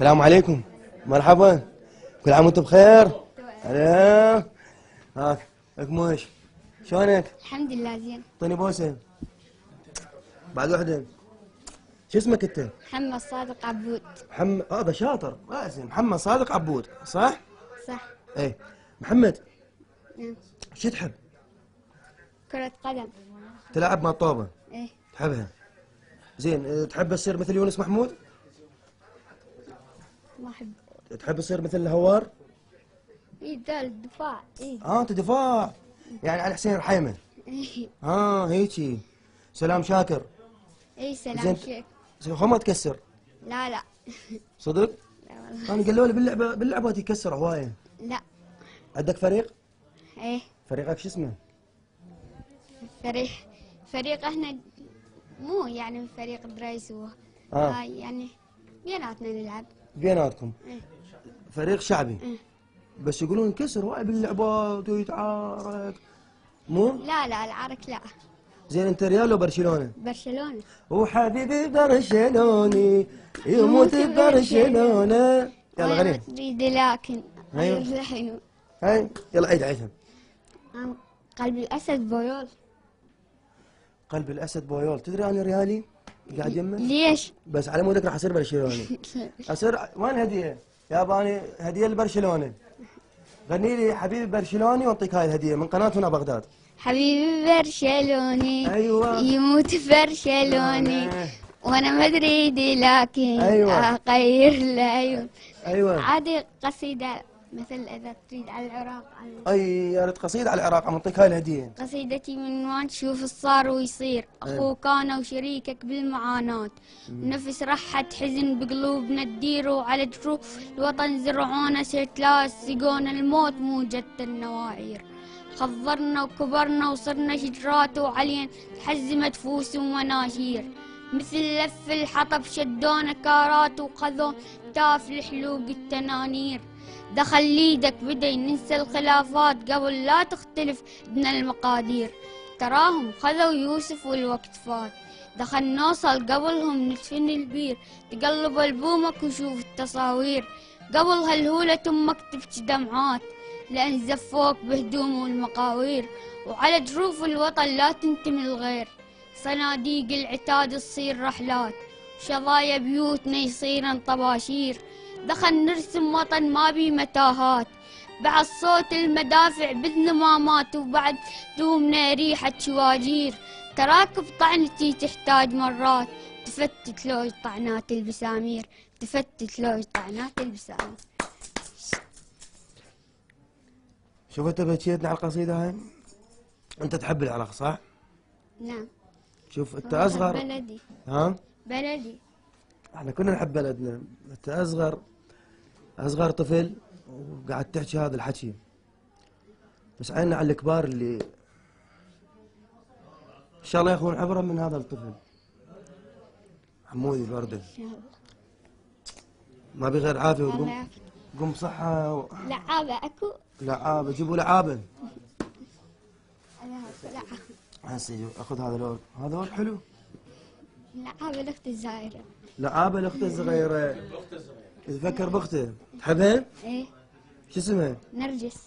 السلام عليكم. مرحبا. كل عام وانتم بخير. هلا. هاك اكمش. شلونك؟ الحمد لله زين. اعطيني بوسه. بعد وحده. شو اسمك انت؟ محمد صادق عبود. محمد هذا شاطر. اسم محمد صادق عبود، صح؟ صح. ايه. محمد نعم. شو تحب؟ كرة قدم. تلعب مع الطوبة؟ ايه. تحبها؟ زين. تحب تصير مثل يونس محمود؟ ما احب. تحب تصير مثل الهوار؟ ايه ذا الدفاع. ايه. انت دفاع. يعني على حسين رحيمه. ايه. هيجي. سلام شاكر. ايه سلام زين. شيخ. خو ما تكسر. لا لا. صدق؟ لا والله. انا قالوا لي باللعبات يكسر هوايه. لا. عندك فريق؟ ايه. فريقك شو اسمه؟ فريق احنا مو يعني فريق دريس يعني بيناتنا نلعب. بيناتكم؟ ايه. فريق شعبي؟ ايه. بس يقولون يكسر هواي باللعبات ويتعارك. مو؟ لا لا العرك لا. زين انت ريال ولا برشلونه؟ برشلونة. وحبيبي برشلوني يموت ببرشلونه. يلا غني. تريد لكن أيوة. غير الحين. هاي يلا عيدها. قلب الاسد بويول. قلب الاسد بويول. تدري انا ريالي قاعد يمه. ليش؟ بس على مودك راح اصير برشلوني. اصير وين هديه؟ ياباني هديه لبرشلونه. غني لي حبيبي برشلوني واعطيك هاي الهديه من قناه هنا بغداد. حبيبي برشلوني. ايوه. يموت برشلوني. وانا مدريدي لكن أيوة. اغير العيون. ايوه. عادي قصيدة مثل اذا تريد على العراق. اي يا ريت قصيده على العراق عم اعطيك هاي الهديه. قصيدتي من وين تشوف الصار ويصير اخوك انا وشريكك بالمعاناة. نفس رحت حزن بقلوبنا تديروا على جروح الوطن زرعونا ستلاس سقونا الموت موجة النواعير. خضرنا وكبرنا وصرنا شجرات وعلين تحزمت فوس ومناشير. مثل لف الحطب شدونا كارات وخذون تاف لحلوق التنانير. دخل ليدك بدي ننسى الخلافات قبل لا تختلف بنا المقادير. تراهم خذوا يوسف والوقت فات. دخل نوصل قبلهم ندفن البير. تقلب البومك وشوف التصاوير. قبل هالهولة امك تبكي دمعات لأن زفوك بهدوم والمقاوير. وعلى جروف الوطن لا تنتمي الغير. صناديق العتاد تصير رحلات. شظايا بيوتنا يصيرن طباشير. دخل نرسم وطن ما بي متاهات. بعد صوت المدافع بذن ما مات وبعد دومنا ريحة شواجير. تراكب طعنتي تحتاج مرات تفتت لو طعنات البسامير. تفتت لو طعنات البسامير. شوف انت بكيتنا على القصيده هاي. انت تحب العراق صح؟ نعم. شوف انت اصغر. بلدي. ها؟ بلدي. احنا كنا نحب بلدنا. انت اصغر طفل وقاعد تحكي هذا الحكي. بس عيننا على الكبار اللي ان شاء الله ياخذون عبره من هذا الطفل. حمودي برده. ما بي غير عافيه وتقوم. قوم بصحه لعابة اكو. لعابه جيبوا لعابه. لعابة. هسه اخذ هذا لون. هذا لون حلو. لعابة الاخت الزايرة. لعابه الاخت الصغيره. تفكر باخته. تحبها؟ ايه. شو اسمها؟ نرجس.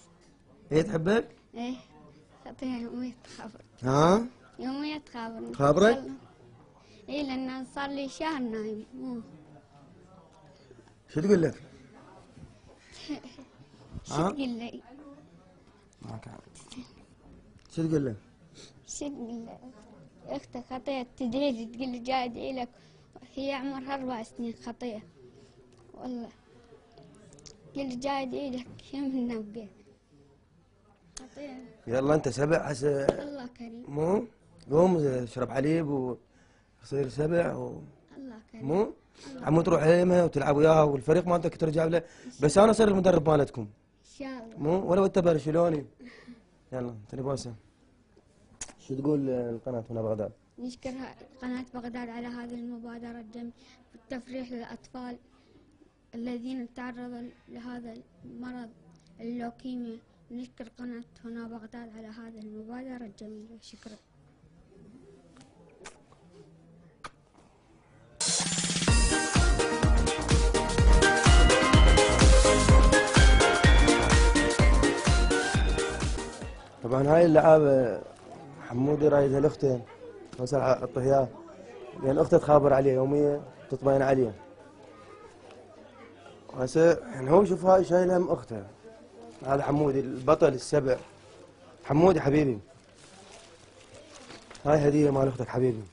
هي تحبك؟ ايه. خطيها يومية تخابر. ها؟ يومية تخابر. خابرك؟ ايه لان صار لي شهر نايم. شو تقول لك؟ شو تقول لي؟ معك شو تقول لك؟ شو تقول لك؟ اختي خطية تدري تقول لي جاي ادعي لك. هي عمرها 4 سنين خطية. والله. قل لي جاي ادعي لك يوم نبقى. خطية. يلا انت سبع هسه. الله كريم. مو؟ قوم اشرب حليب ويصير سبع الله كريم. مو؟ عمو تروح يمها وتلعب وياها والفريق مالتك ترجع له. بس انا اصير المدرب مالتكم. ان شاء الله. مو؟ ولو انت برشلوني. يلا اعطيني بوسه. شو تقول القناه هنا بغداد؟ نشكر قناة بغداد على هذه المبادرة الجميلة بالتفريح للأطفال الذين تعرضوا لهذا المرض اللوكيميا. نشكر قناة هنا بغداد على هذه المبادرة الجميلة. شكرا. طبعا هاي اللعابة حمودي رايدها لاخته، بس راح اعطيه اياه لان اخته تخابر عليه يوميا تطمئن عليه. هسه يعني هو شوف هاي شايل هم اخته. هذا حمودي البطل السبع. حمودي حبيبي، هاي هدية مال اختك حبيبي،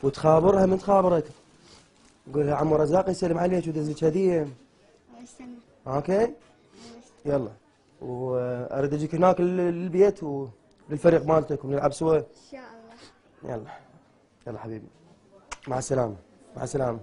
وتخابرها من تخابرك، قول لها عمو رزاق يسلم عليك ودز لك هدية. اوكي؟ يلا، واريد اجيك هناك للبيت وللفريق مالتك ونلعب سوا. ان شاء الله. يلا يلا حبيبي، مع السلامة، مع السلامة.